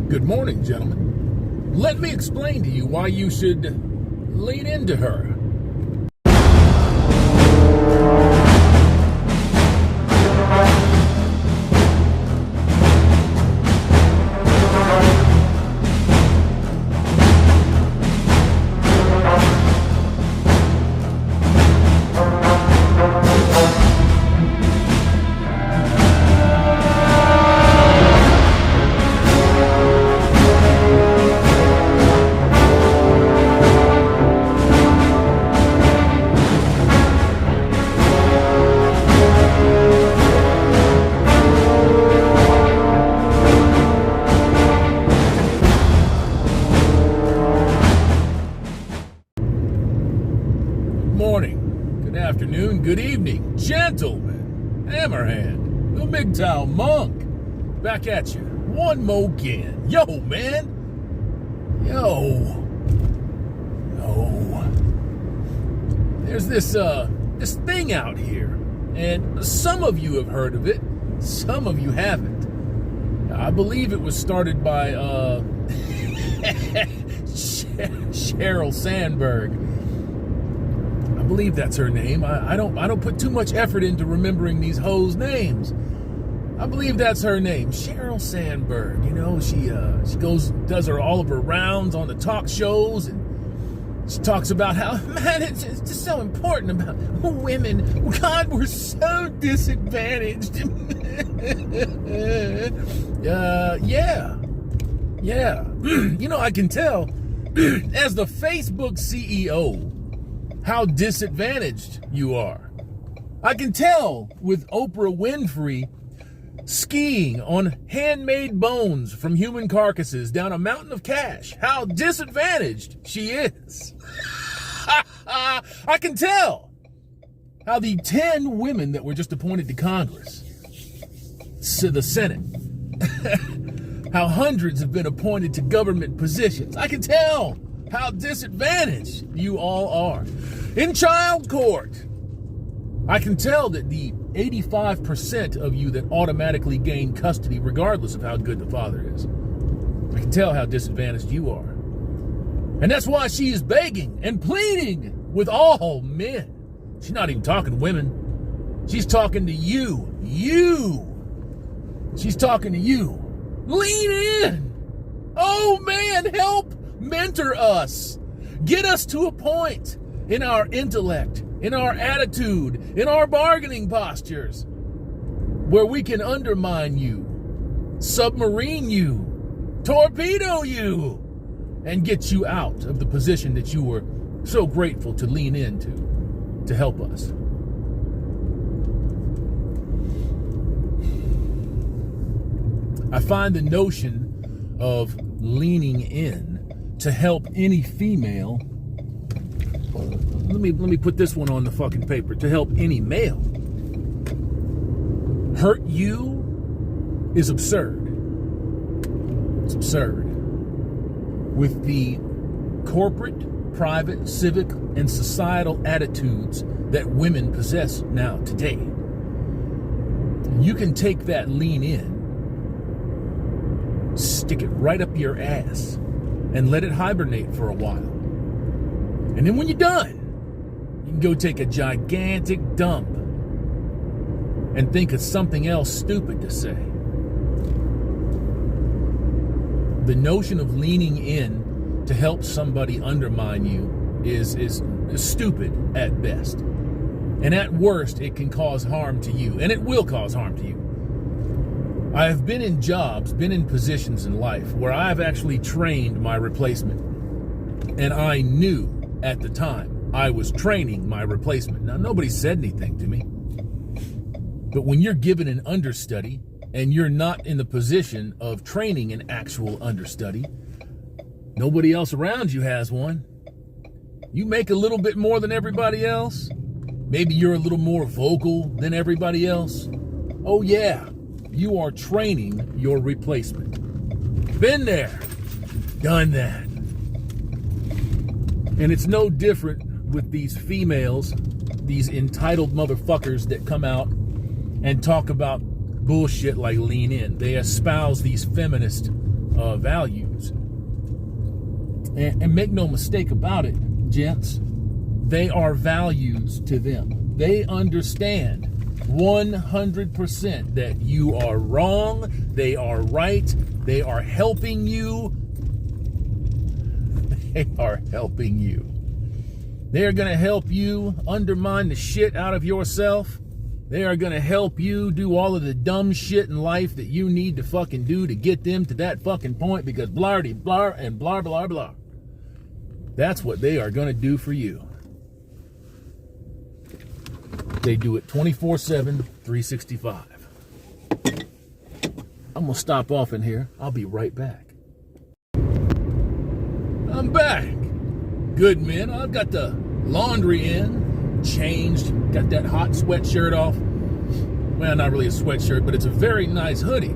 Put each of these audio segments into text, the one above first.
Good morning, gentlemen. Let me explain to you why you should lean into her. Morning, good afternoon, good evening, gentlemen, Hammerhand, the MGTOW Monk, back at you, one more again. Yo, man, yo, there's this thing out here, and some of you have heard of it, some of you haven't. I believe it was started by, Sheryl Sandberg. I believe that's her name. I don't put too much effort into remembering these hoes' names. I believe that's her name, Sheryl Sandberg. You know, she does all of her rounds on the talk shows, and she talks about how, man, it's just so important about women. God, we're so disadvantaged. Yeah. You know, I can tell as the Facebook CEO how disadvantaged you are. I can tell with Oprah Winfrey skiing on handmade bones from human carcasses down a mountain of cash how disadvantaged she is. I can tell how the 10 women that were just appointed to Congress, to the Senate, how hundreds have been appointed to government positions. I can tell how disadvantaged you all are. In child court, I can tell that the 85% of you that automatically gain custody regardless of how good the father is, I can tell how disadvantaged you are. And that's why she is begging and pleading with all men. She's not even talking to women. She's talking to you. She's talking to you. Lean in. Oh man, help mentor us. Get us to a point in our intellect, in our attitude, in our bargaining postures, where we can undermine you, submarine you, torpedo you, and get you out of the position that you were so grateful to lean into to help us. I find the notion of leaning in to help any female. Let me put this one on the fucking paper. To help any male hurt you is absurd. It's absurd. With the corporate, private, civic, and societal attitudes that women possess now today, you can take that lean in, stick it right up your ass, and let it hibernate for a while. And then when you're done, you can go take a gigantic dump and think of something else stupid to say. The notion of leaning in to help somebody undermine you is stupid at best. And at worst, it can cause harm to you. And it will cause harm to you. I have been in jobs, been in positions in life where I've actually trained my replacement. And I knew at the time I was training my replacement. Now, nobody said anything to me. But when you're given an understudy and you're not in the position of training an actual understudy, nobody else around you has one. You make a little bit more than everybody else. Maybe you're a little more vocal than everybody else. Oh yeah, you are training your replacement. Been there, done that. And it's no different with these females, these entitled motherfuckers that come out and talk about bullshit like lean in. They espouse these feminist values. And make no mistake about it, gents, they are values to them. They understand 100% that you are wrong, they are right, they are helping you. They are helping you. They are going to help you undermine the shit out of yourself. They are going to help you do all of the dumb shit in life that you need to fucking do to get them to that fucking point, because blardy blar and blah blah blah. That's what they are going to do for you. They do it 24/7, 365. I'm going to stop off in here. I'll be right back. I'm back. Good, man. I've got the laundry in, changed, got that hot sweatshirt off. Well, not really a sweatshirt, but it's a very nice hoodie.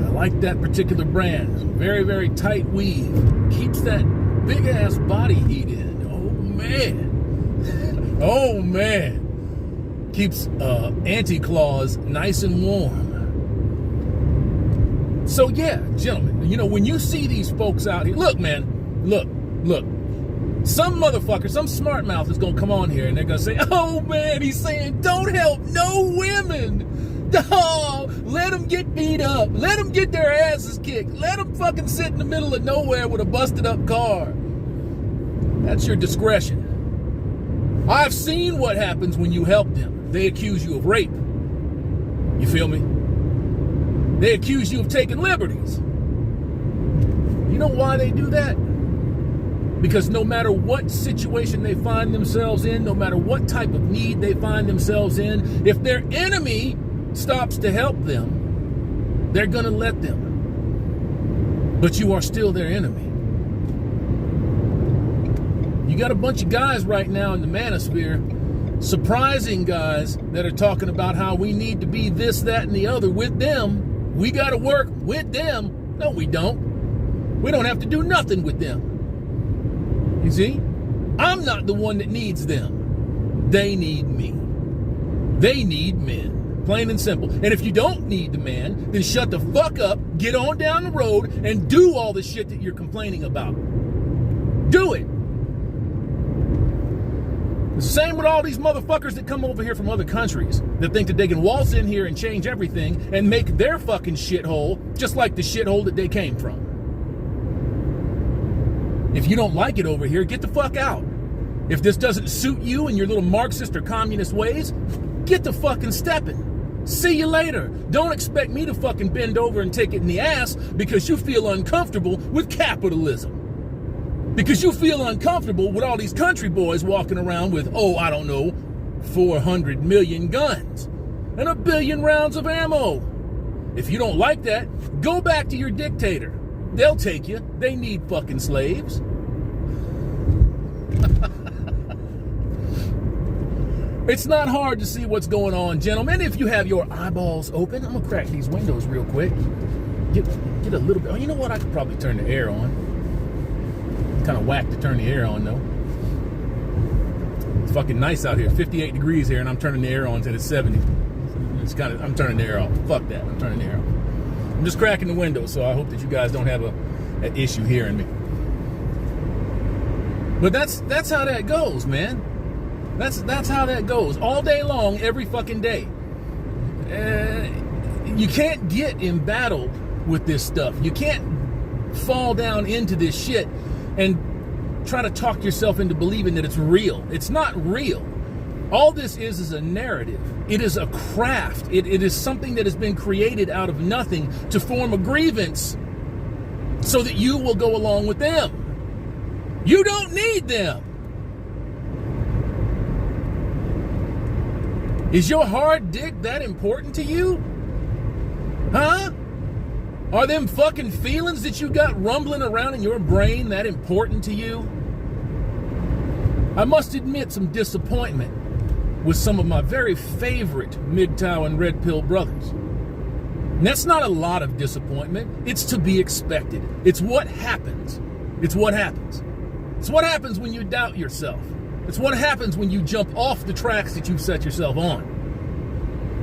I like that particular brand. Very, very tight weave. Keeps that big-ass body heat in. Oh, man. Oh, man. Keeps anti-claws nice and warm. So, yeah, gentlemen, you know, when you see these folks out here, look, man, look. Some motherfucker, some smart mouth is going to come on here and they're going to say, oh, man, he's saying don't help no women. Oh, let them get beat up. Let them get their asses kicked. Let them fucking sit in the middle of nowhere with a busted up car. That's your discretion. I've seen what happens when you help them. They accuse you of rape. You feel me? They accuse you of taking liberties. You know why they do that? Because no matter what situation they find themselves in, no matter what type of need they find themselves in, if their enemy stops to help them, they're going to let them. But you are still their enemy. You got a bunch of guys right now in the manosphere, surprising guys that are talking about how we need to be this, that, and the other with them. We got to work with them. No, we don't. We don't have to do nothing with them. You see? I'm not the one that needs them. They need me. They need men. Plain and simple. And if you don't need the man, then shut the fuck up, get on down the road, and do all the shit that you're complaining about. Do it. The same with all these motherfuckers that come over here from other countries that think that they can waltz in here and change everything and make their fucking shithole just like the shithole that they came from. If you don't like it over here, get the fuck out. If this doesn't suit you and your little Marxist or communist ways, get the fucking stepping. See you later. Don't expect me to fucking bend over and take it in the ass because you feel uncomfortable with capitalism. Because you feel uncomfortable with all these country boys walking around with, 400 million guns and 1 billion rounds of ammo. If you don't like that, go back to your dictator. They'll take you. They need fucking slaves. It's not hard to see what's going on, gentlemen. If you have your eyeballs open, I'm going to crack these windows real quick. Get a little bit. Oh, you know what? I could probably turn the air on. Kind of whack to turn the air on, though. It's fucking nice out here. 58 degrees here, and I'm turning the air on till it's 70. I'm turning the air off. Fuck that. I'm turning the air off. I'm just cracking the window, so I hope that you guys don't have an issue hearing me. But that's how that goes, man. That's how that goes. All day long, every fucking day. You can't get embattled with this stuff. You can't fall down into this shit and try to talk yourself into believing that it's real. It's not real. All this is a narrative. It is a craft. It is something that has been created out of nothing to form a grievance so that you will go along with them. You don't need them. Is your hard dick that important to you? Huh? Are them fucking feelings that you got rumbling around in your brain that important to you? I must admit some disappointment with some of my very favorite MGTOW and Red Pill brothers. And that's not a lot of disappointment. It's to be expected. It's what happens. It's what happens. It's what happens when you doubt yourself. It's what happens when you jump off the tracks that you've set yourself on.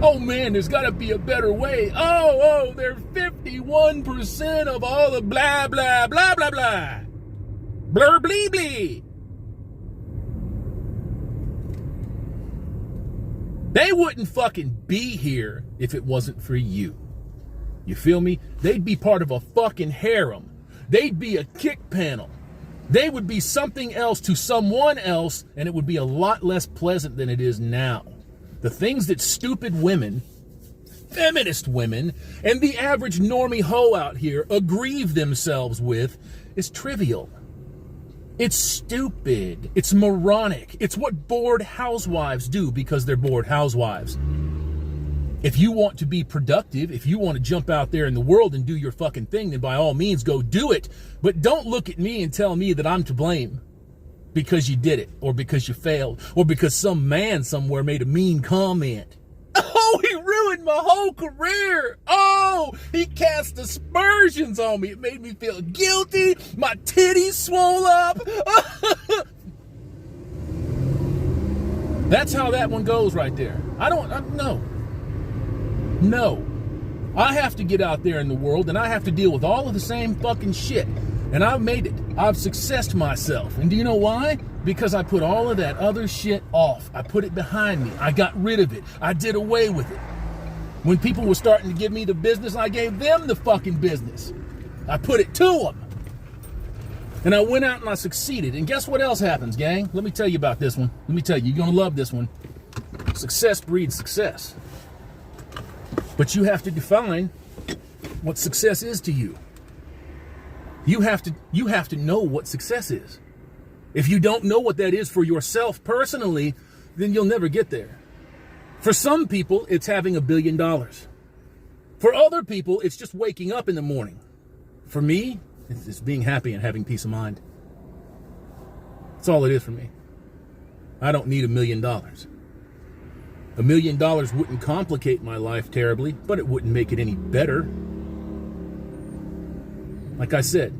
Oh man, there's got to be a better way. Oh, there are 50 1% of all the blah, blah, blah, blah, blah. Blur, blee, blee. They wouldn't fucking be here if it wasn't for you. You feel me? They'd be part of a fucking harem. They'd be a kick panel. They would be something else to someone else, and it would be a lot less pleasant than it is now. The things that stupid women, feminist women, and the average normie hoe out here aggrieve themselves with is trivial. It's stupid. It's moronic. It's what bored housewives do because they're bored housewives. If you want to be productive, if you want to jump out there in the world and do your fucking thing, then by all means go do it. But don't look at me and tell me that I'm to blame because you did it, or because you failed, or because some man somewhere made a mean comment. Oh, he ruined my whole career. Oh, he cast aspersions on me. It made me feel guilty. My titties swole up. That's how that one goes right there. No. I have to get out there in the world, and I have to deal with all of the same fucking shit. And I've made it. I've successed myself. And do you know why? Because I put all of that other shit off. I put it behind me. I got rid of it. I did away with it. When people were starting to give me the business, I gave them the fucking business. I put it to them. And I went out and I succeeded. And guess what else happens, gang? Let me tell you about this one. Let me tell you. You're going to love this one. Success breeds success. But you have to define what success is to you. You have to know what success is. If you don't know what that is for yourself personally, then you'll never get there. For some people, it's having $1 billion. For other people, it's just waking up in the morning. For me, it's being happy and having peace of mind. That's all it is for me. I don't need $1 million. $1 million wouldn't complicate my life terribly, but it wouldn't make it any better. Like I said,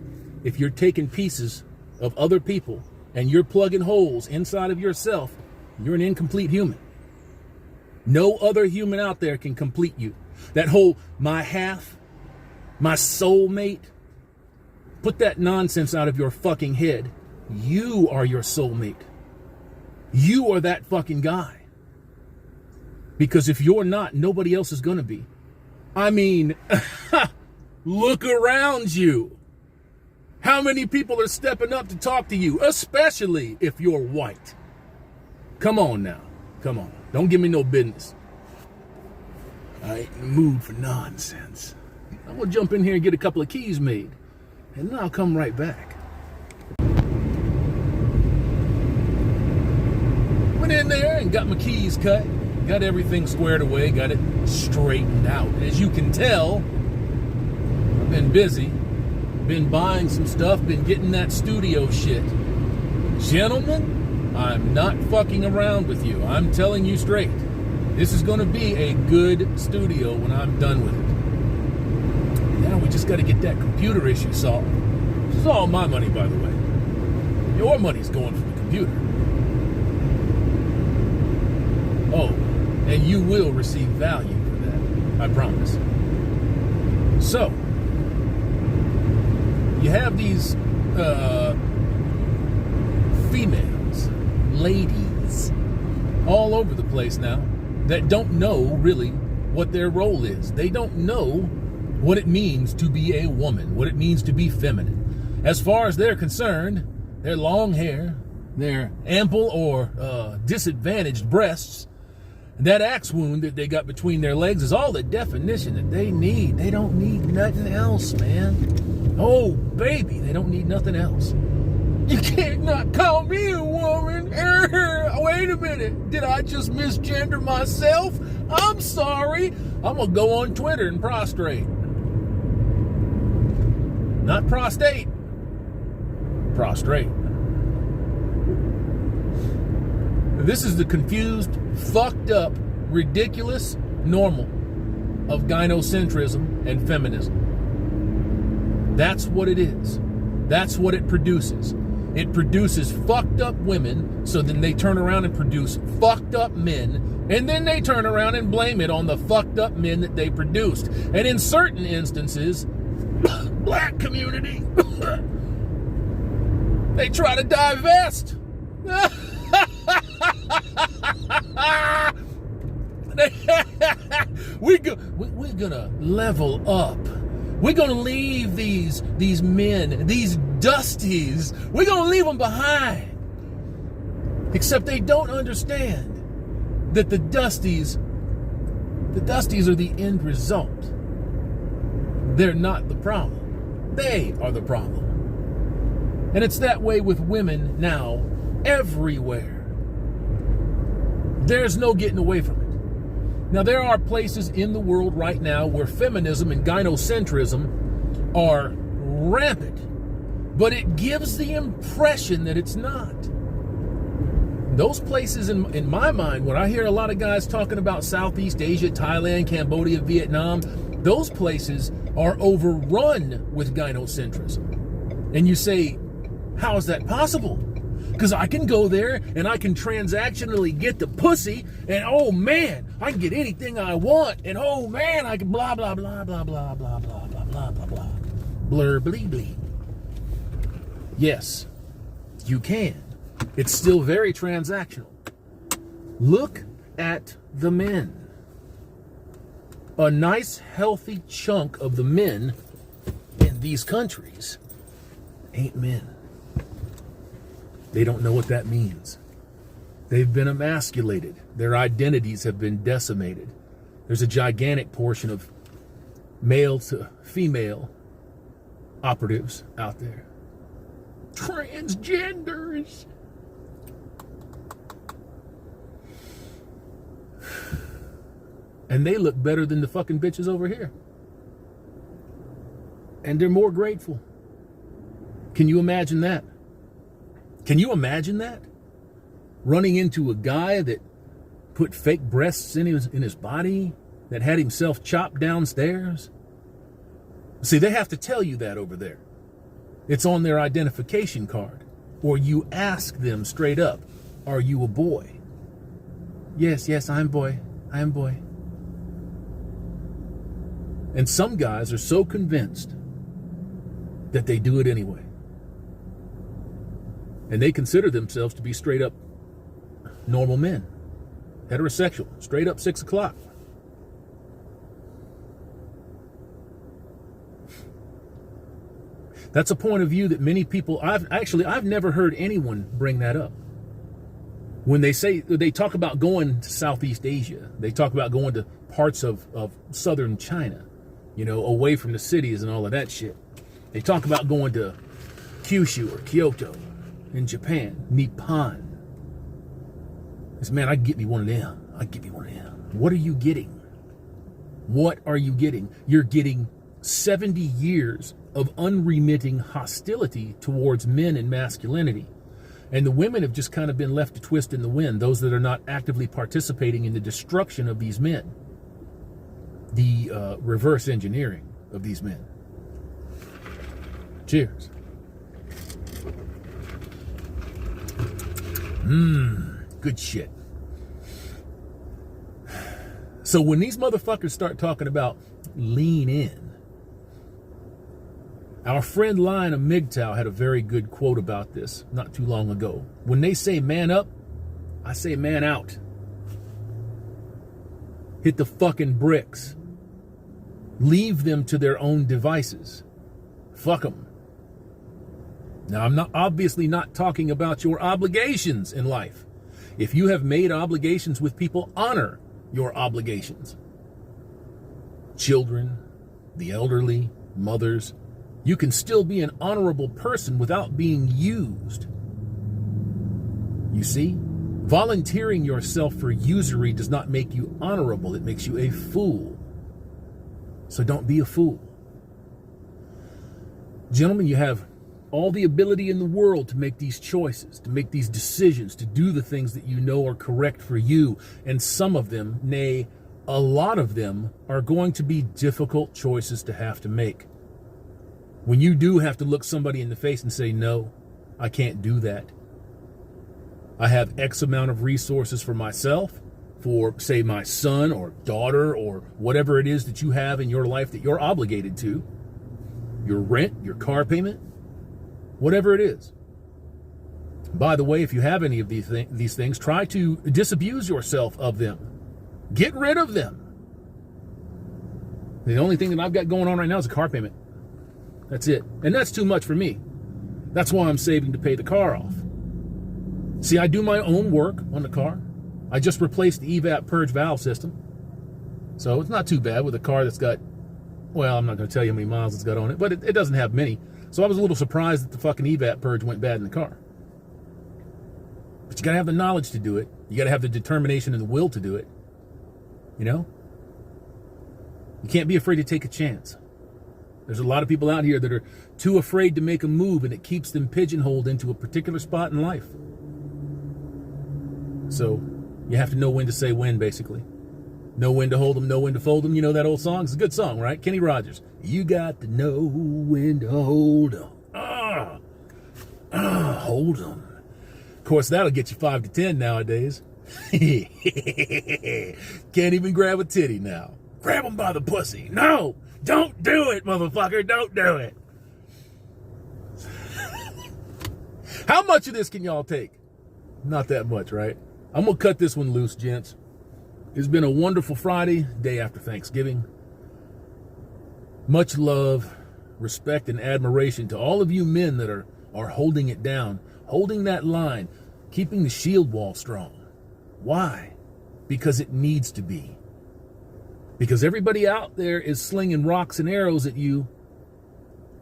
if you're taking pieces of other people and you're plugging holes inside of yourself, you're an incomplete human. No other human out there can complete you. That whole my half, my soulmate, put that nonsense out of your fucking head. You are your soulmate. You are that fucking guy. Because if you're not, nobody else is going to be. I mean, look around you. How many people are stepping up to talk to you, especially if you're white? Come on now. Come on. Don't give me no business. I ain't in the mood for nonsense. I'm going to jump in here and get a couple of keys made, and then I'll come right back. Went in there and got my keys cut. Got everything squared away, got it straightened out. As you can tell, I've been busy, been buying some stuff, been getting that studio shit. Gentlemen, I'm not fucking around with you. I'm telling you straight. This is going to be a good studio when I'm done with it. Now we just got to get that computer issue solved. This is all my money, by the way. Your money's going for the computer. Oh, and you will receive value for that, I promise. So, you have these females, ladies, all over the place now that don't know really what their role is. They don't know what it means to be a woman, what it means to be feminine. As far as they're concerned, their long hair, their ample or disadvantaged breasts, that axe wound that they got between their legs is all the definition that they need. They don't need nothing else, man. Oh, baby, they don't need nothing else. You can't not call me a woman. Wait a minute. Did I just misgender myself? I'm sorry. I'm going to go on Twitter and prostrate. Not prostate. Prostrate. This is the confused, fucked up, ridiculous normal of gynocentrism and feminism. That's what it is. That's what it produces. It produces fucked up women, so then they turn around and produce fucked up men, and then they turn around and blame it on the fucked up men that they produced. And in certain instances, black community, they try to divest. We're gonna level up. We're gonna leave these men, these dusties, we're gonna leave them behind. Except they don't understand that the dusties are the end result. They're not the problem. They are the problem. And it's that way with women now everywhere. There's no getting away from it. Now, there are places in the world right now where feminism and gynocentrism are rampant, but it gives the impression that it's not. Those places, in my mind, when I hear a lot of guys talking about Southeast Asia, Thailand, Cambodia, Vietnam, those places are overrun with gynocentrism. And you say, how is that possible? Because I can go there and I can transactionally get the pussy, and oh man, I can get anything I want, and oh man, I can blah, blah, blah, blah, blah, blah, blah, blah, blah, blah, blah. Blur, blee, blee. Yes, you can. It's still very transactional. Look at the men. A nice, healthy chunk of the men in these countries ain't men. They don't know what that means. They've been emasculated. Their identities have been decimated. There's a gigantic portion of male to female operatives out there. Transgenders. And they look better than the fucking bitches over here. And they're more grateful. Can you imagine that? Can you imagine that? Running into a guy that put fake breasts in his body, that had himself chopped downstairs? See, they have to tell you that over there. It's on their identification card. Or you ask them straight up, are you a boy? Yes, I'm boy. I am boy. And some guys are so convinced that they do it anyway. And they consider themselves to be straight up normal men. Heterosexual. Straight up 6 o'clock. That's a point of view that many people, I've never heard anyone bring that up. When they talk about going to Southeast Asia, they talk about going to parts of southern China, away from the cities and all of that shit. They talk about going to Kyushu or Kyoto in Japan, Nippon. This man, I can get me one of them. What are you getting? What are you getting? You're getting 70 years of unremitting hostility towards men and masculinity. And the women have just kind of been left to twist in the wind, those that are not actively participating in the destruction of these men. The reverse engineering of these men. Cheers. Good shit. So when these motherfuckers start talking about lean in, our friend Lion of MGTOW had a very good quote about this not too long ago. When they say man up, I say man out. Hit the fucking bricks. Leave them to their own devices. Fuck them. Now, I'm obviously not talking about your obligations in life. If you have made obligations with people, honor your obligations. Children, the elderly, mothers, you can still be an honorable person without being used. You see, volunteering yourself for usury does not make you honorable. It makes you a fool. So don't be a fool. Gentlemen, you have all the ability in the world to make these choices, to make these decisions, to do the things that you know are correct for you. And some of them, nay, a lot of them, are going to be difficult choices to have to make. When you do have to look somebody in the face and say no, I can't do that. I have X amount of resources for myself, for, say, my son or daughter or whatever it is that you have in your life that you're obligated to. Your rent, your car payment, whatever it is. By the way, if you have any of these things, try to disabuse yourself of them. Get rid of them. The only thing that I've got going on right now is a car payment. That's it. And that's too much for me. That's why I'm saving to pay the car off. See, I do my own work on the car. I just replaced the evap purge valve system. So it's not too bad with a car that's got, well, I'm not going to tell you how many miles it's got on it, but it doesn't have many. So I was a little surprised that the fucking evap purge went bad in the car. But you got to have the knowledge to do it. You got to have the determination and the will to do it. You know? You can't be afraid to take a chance. There's a lot of people out here that are too afraid to make a move, and it keeps them pigeonholed into a particular spot in life. So you have to know when to say when, basically. Know when to hold them, know when to fold them. You know that old song? It's a good song, right? Kenny Rogers. You got to know when to hold them. Hold them. Of course, that'll get you 5 to 10 nowadays. Can't even grab a titty now. Grab them by the pussy. No, don't do it, motherfucker. Don't do it. How much of this can y'all take? Not that much, right? I'm going to cut this one loose, gents. It's been a wonderful Friday, day after Thanksgiving. Much love, respect, and admiration to all of you men that are holding it down, holding that line, keeping the shield wall strong. Why? Because it needs to be. Because everybody out there is slinging rocks and arrows at you.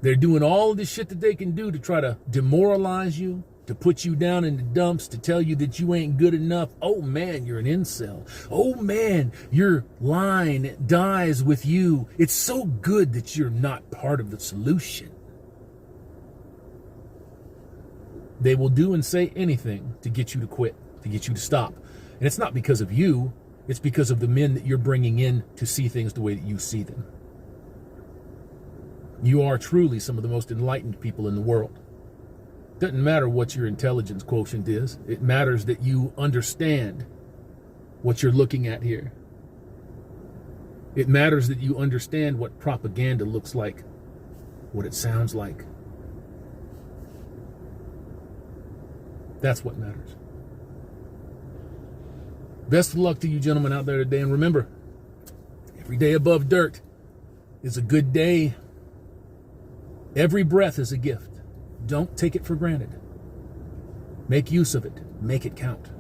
They're doing all of the shit that they can do to try to demoralize you, to put you down in the dumps, to tell you that you ain't good enough. Oh man, you're an incel. Oh man, your line dies with you. It's so good that you're not part of the solution. They will do and say anything to get you to quit, to get you to stop. And it's not because of you. It's because of the men that you're bringing in to see things the way that you see them. You are truly some of the most enlightened people in the world. Doesn't matter what your intelligence quotient is. It matters that you understand what you're looking at here. It matters that you understand what propaganda looks like, what it sounds like. That's what matters. Best of luck to you gentlemen out there today. And remember, every day above dirt is a good day. Every breath is a gift. Don't take it for granted. Make use of it. Make it count.